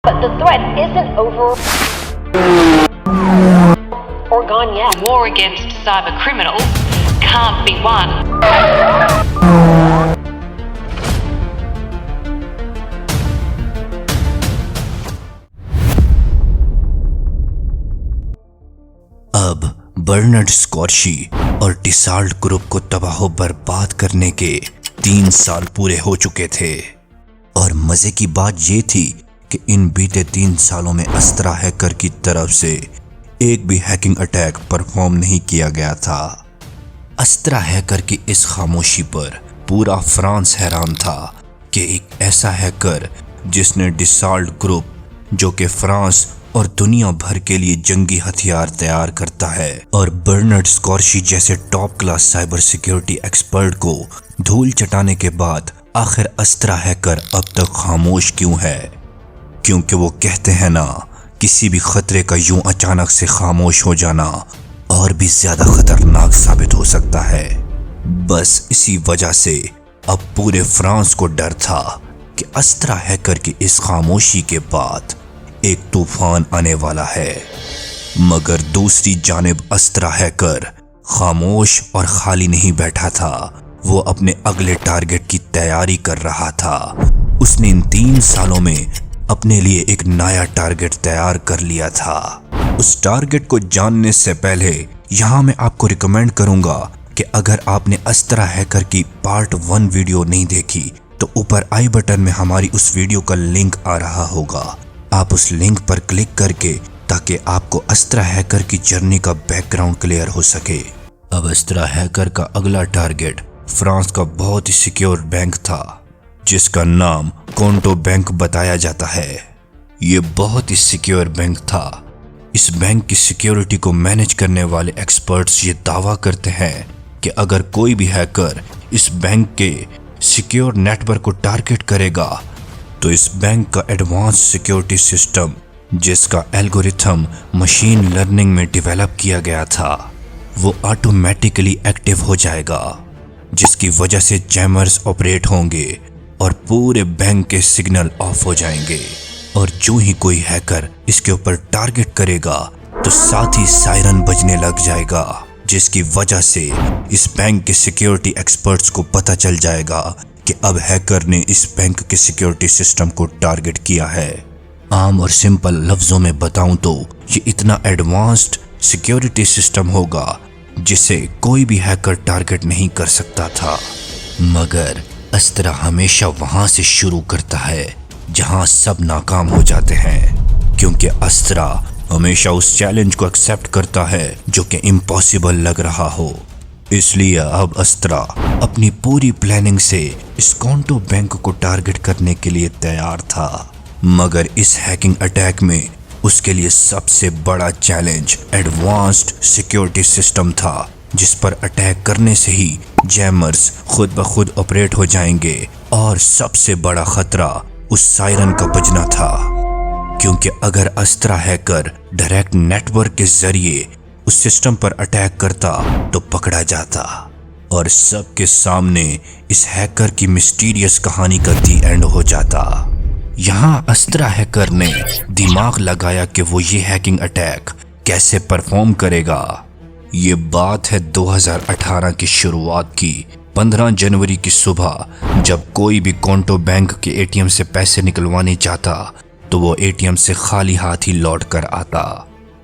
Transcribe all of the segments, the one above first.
But the threat isn't over or gone yet. War against cyber criminals can't be won. अब Bernard स्कॉर्शी और टिसाल्ट group को तबाह बर्बाद करने के 3 साल पूरे हो चुके थे और मजे की बात ये थी कि इन बीते 3 सालों में अस्त्रा हैकर की तरफ से एक भी हैकिंग अटैक परफॉर्म नहीं किया गया था। अस्त्रा हैकर की इस खामोशी पर पूरा फ्रांस हैरान था कि एक ऐसा हैकर जिसने टिसाल्ट ग्रुप, जो कि फ्रांस और दुनिया भर के लिए जंगी हथियार तैयार करता है, और बर्नार्ड स्कॉर्शी जैसे top class cyber security expert को धूल चटाने के बाद आखिर अस्त्रा हैकर अब तक खामोश क्यों है? क्योंकि वो कहते हैं ना, किसी भी खतरे का यूं अचानक से खामोश हो जाना और भी ज्यादा खतरनाक साबित हो सकता है। बस इसी वजह से अब पूरे फ्रांस को डर था कि अस्त्रा हैकर की इस खामोशी के बाद एक तूफान आने वाला है। मगर दूसरी जानिब अस्त्रा हैकर खामोश और खाली नहीं बैठा था, वो अपने अगले टारगेट की तैयारी कर रहा था। उसने इन 3 सालों में अपने लिए एक नया टारगेट तैयार कर लिया था। उस टारगेट को जानने से पहले यहाँ मैं आपको रिकमेंड करूंगा कि अगर आपने अस्त्रा हैकर की पार्ट 1 वीडियो नहीं देखी तो ऊपर आई बटन में हमारी उस वीडियो का लिंक आ रहा होगा। आप उस लिंक पर क्लिक करके ताकि आपको अस्त्रा हैकर की जर्नी का बैकग्राउंड क्लियर हो सके। अब अस्त्रा हैकर का अगला टारगेट फ्रांस का बहुत ही सिक्योर बैंक था जिसका नाम कोंटो बैंक बताया जाता है। ये बहुत ही सिक्योर बैंक था। इस बैंक की सिक्योरिटी को मैनेज करने वाले एक्सपर्ट्स ये दावा करते हैं कि अगर कोई भी हैकर इस बैंक के सिक्योर नेटवर्क को टारगेट करेगा तो इस बैंक का एडवांस सिक्योरिटी सिस्टम, जिसका एल्गोरिथम मशीन लर्निंग में डेवलप किया गया था, वो ऑटोमेटिकली एक्टिव हो जाएगा, जिसकी वजह से जैमर्स ऑपरेट होंगे और पूरे बैंक के सिग्नल ऑफ हो जाएंगे। और जो ही कोई हैकर इसके ऊपर टारगेट करेगा तो साथ ही सायरन बजने लग जाएगा, जिसकी वजह से इस बैंक के सिक्योरिटी एक्सपर्ट्स को पता चल जाएगा कि अब हैकर ने इस बैंक के सिक्योरिटी सिस्टम को टारगेट किया है। आम और सिंपल लफ्जों में बताऊं तो ये इतना एडवांस्ड सिक्योरिटी सिस्टम होगा जिसे कोई भी हैकर टारगेट नहीं कर सकता था। मगर अस्त्रा हमेशा वहां से शुरू करता है जहां सब नाकाम हो जाते हैं, क्योंकि अस्त्रा हमेशा उस चैलेंज को एक्सेप्ट करता है जो कि इम्पॉसिबल लग रहा हो। इसलिए अब अस्त्रा अपनी पूरी प्लानिंग से इस कोंटो बैंक को टारगेट करने के लिए तैयार था। मगर इस हैकिंग अटैक में उसके लिए सबसे बड़ा चैलेंज एडवांस्ड सिक्योरिटी सिस्टम था, जिस पर अटैक करने से ही जैमर्स खुद ब खुद ऑपरेट हो जाएंगे। और सबसे बड़ा खतरा उस सायरन का बजना था, क्योंकि अगर अस्त्रा हैकर डायरेक्ट नेटवर्क के जरिए उस सिस्टम पर अटैक करता तो पकड़ा जाता और सबके सामने इस हैकर की मिस्टीरियस कहानी का दी एंड हो जाता। यहाँ अस्त्रा हैकर ने दिमाग लगाया कि वो ये हैकिंग अटैक कैसे परफॉर्म करेगा। ये बात है 2018 की शुरुआत की 15 जनवरी की सुबह, जब कोई भी कोंटो बैंक के एटीएम से पैसे निकलवाने चाहता तो वो एटीएम से खाली हाथ ही लौट कर आता।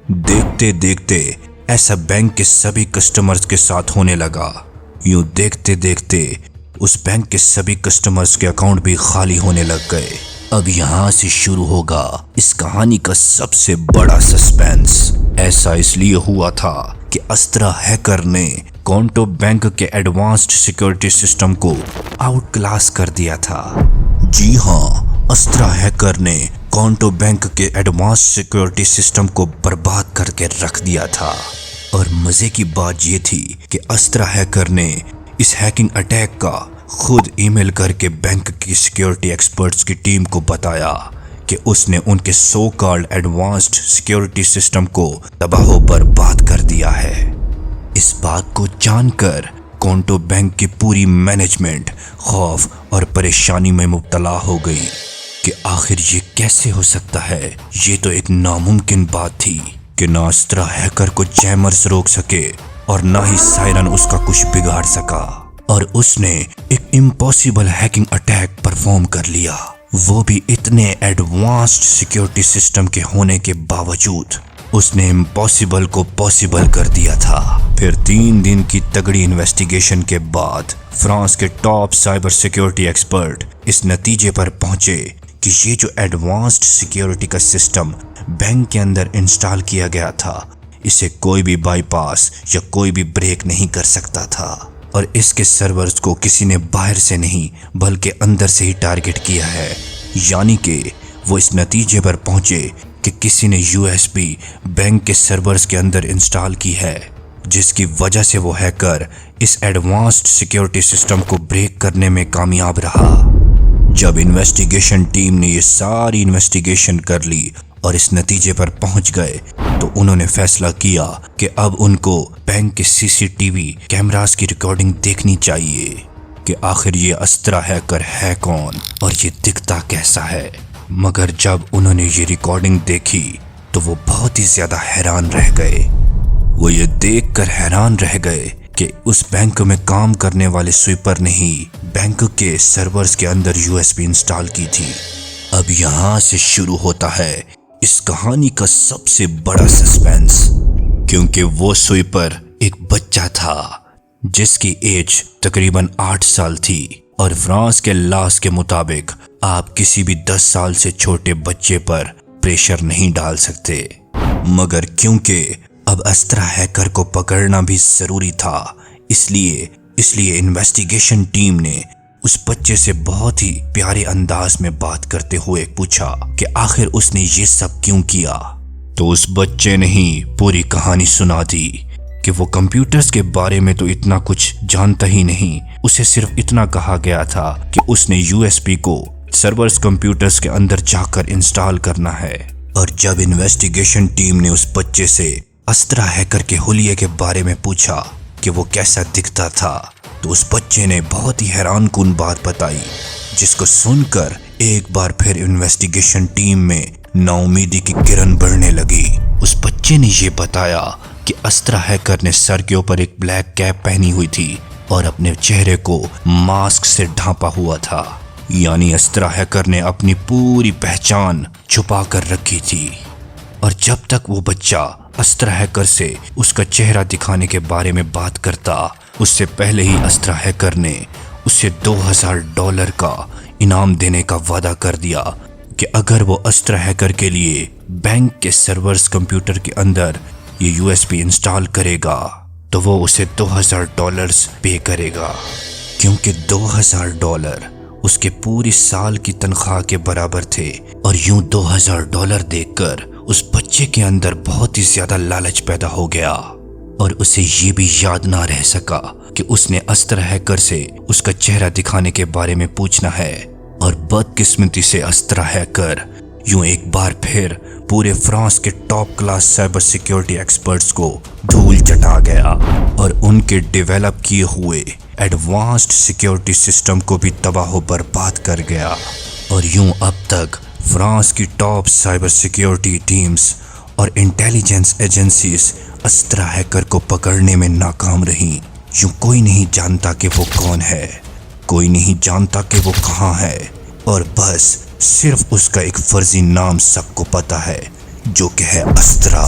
देखते देखते ऐसा बैंक के सभी कस्टमर्स के साथ होने लगा। यूं देखते देखते उस बैंक के सभी कस्टमर्स के अकाउंट भी खाली होने लग गए। अब यहाँ से शुरू होगा इस कहानी का सबसे बड़ा सस्पेंस। ऐसा इसलिए हुआ था कि अस्त्रा हैकर ने कोंटो बैंक के एडवांस्ड सिक्योरिटी सिस्टम को आउट क्लास कर दिया था। जी हाँ, अस्त्रा हैकर ने कोंटो बैंक के एडवांस सिक्योरिटी सिस्टम को बर्बाद करके रख दिया था। और मजे की बात ये थी कि अस्त्रा हैकर ने इस हैकिंग अटैक का खुद ईमेल करके बैंक की सिक्योरिटी एक्सपर्ट्स की टीम को बताया कि उसने उनके so called advanced security system को तबाह बर्बाद कर दिया है। इस बात को जानकर कोंटो बैंक की पूरी मैनेजमेंट खौफ और परेशानी में मुब्तला हो गई। کہ آخر یہ کیسے ہو سکتا ہے۔ یہ تو ایک ناممکن بات تھی کہ نہ اسٹرا ہیکر کو جیمرز روک سکے اور نہ ہی سائرن اس کا کچھ بگاڑ سکا، اور اس نے ایک امپاسبل ہیکنگ اٹیک پرفارم کر لیا، وہ بھی اتنے ایڈوانسڈ سیکیورٹی سسٹم کے ہونے کے باوجود۔ اس نے امپاسبل کو پاسبل کر دیا تھا۔ پھر 3 دن کی تگڑی انویسٹیگیشن کے بعد فرانس کے ٹاپ سائبر سیکیورٹی ایکسپرٹ اس نتیجے پر پہنچے کہ یہ جو ایڈوانسڈ سیکیورٹی کا سسٹم بینک کے اندر انسٹال کیا گیا تھا، اسے کوئی بھی بائی پاس یا کوئی بھی بریک نہیں کر سکتا تھا، اور اس کے سرورز کو کسی نے باہر سے نہیں بلکہ اندر سے ہی ٹارگٹ کیا ہے۔ یعنی کہ وہ اس نتیجے پر پہنچے کہ کسی نے USB بینک کے سرورز کے اندر انسٹال کی ہے، جس کی وجہ سے وہ ہیکر اس ایڈوانسڈ سیکیورٹی سسٹم کو بریک کرنے میں کامیاب رہا۔ جب انویسٹیگیشن ٹیم نے یہ ساری انویسٹیگیشن کر لی اور اس نتیجے پر پہنچ گئے تو انہوں نے فیصلہ کیا کہ اب ان کو بینک کے CCTV کیمراز کی ریکارڈنگ دیکھنی چاہیے کہ آخر یہ اسطرا ہیکر ہے کون اور یہ دکھتا کیسا ہے۔ مگر جب انہوں نے یہ ریکارڈنگ دیکھی تو وہ بہت ہی زیادہ حیران رہ گئے۔ وہ یہ دیکھ کر حیران رہ گئے کہ اس بینک میں کام کرنے والے سویپر نے ہی بینک کے سرورز کے اندر USB انسٹال کی تھی۔ اب یہاں سے شروع ہوتا ہے اس کہانی کا سب سے بڑا سسپینس، کیونکہ وہ سویپر ایک بچہ تھا جس کی ایج تقریباً 8 سال تھی، اور فرانس کے لاس کے مطابق آپ کسی بھی 10 سال سے چھوٹے بچے پر پریشر نہیں ڈال سکتے۔ مگر کیونکہ اب اسطرا ہیکر کو پکڑنا بھی ضروری تھا، اس لیے انویسٹیگیشن ٹیم نے اس بچے سے بہت ہی پیارے انداز میں بات کرتے ہوئے پوچھا کہ آخر اس نے یہ سب کیوں کیا۔ تو اس بچے نے ہی پوری کہانی سنا دی کہ وہ کمپیوٹرز کے بارے میں تو اتنا کچھ جانتا ہی نہیں، اسے صرف اتنا کہا گیا تھا کہ اس نے USB کو سرورز کمپیوٹرز کے اندر جا کر انسٹال کرنا ہے۔ اور جب انویسٹیگیشن ٹیم نے اس بچے سے اسطرا ہیکر کے حلیے کے بارے میں پوچھا کہ وہ کیسا دکھتا تھا، تو اس بچے نے بہت ہی حیران کن بات بتائی، جس کو سن کر ایک بار پھر انویسٹیگیشن ٹیم میں نا امیدی کی کرن بڑھنے لگی۔ اس بچے نے یہ بتایا کہ اسطرا ہیکر نے سر کے اوپر ایک بلیک کیپ پہنی ہوئی تھی اور اپنے چہرے کو ماسک سے ڈھانپا ہوا تھا، یعنی اسطرا ہیکر نے اپنی پوری پہچان چھپا کر رکھی تھی۔ اور جب تک وہ بچہ اسطرا ہیکر سے اس کا چہرہ دکھانے کے بارے میں بات کرتا، اس سے پہلے ہی اسطرا ہیکر نے اسے $2000 کا انعام دینے کا وعدہ کر دیا کہ اگر وہ اسطرا ہیکر کے لیے بینک کے سرورز کمپیوٹر کے اندر یہ USB انسٹال کرے گا تو وہ اسے $2000 پے کرے گا، کیونکہ $2000 اس کے پوری سال کی تنخواہ کے برابر تھے۔ اور یوں $2000 دیکھ کر اس بچے کے اندر بہت ہی زیادہ لالچ پیدا ہو گیا، اور اسے یہ بھی یاد نہ رہ سکا کہ اس نے اسطرا ہیکر سے اس کا چہرہ دکھانے کے بارے میں پوچھنا ہے۔ اور بدقسمتی سے اسطرا ہیکر یوں ایک بار پھر پورے فرانس کے top class cyber security experts کو دھول چٹا گیا اور ان کے ڈیولپ کیے ہوئے ایڈوانسڈ سیکیورٹی سسٹم کو بھی تباہ و برباد کر گیا۔ اور یوں اب تک فرانس کی ٹاپ سائبر سیکیورٹی ٹیمز اور انٹیلیجنس ایجنسیز اسطرا ہیکر کو پکڑنے میں ناکام رہیں۔ یوں کوئی نہیں جانتا کہ وہ کون ہے، کوئی نہیں جانتا کہ وہ کہاں ہے، اور بس صرف اس کا ایک فرضی نام سب کو پتا ہے، جو کہ ہے اسطرا۔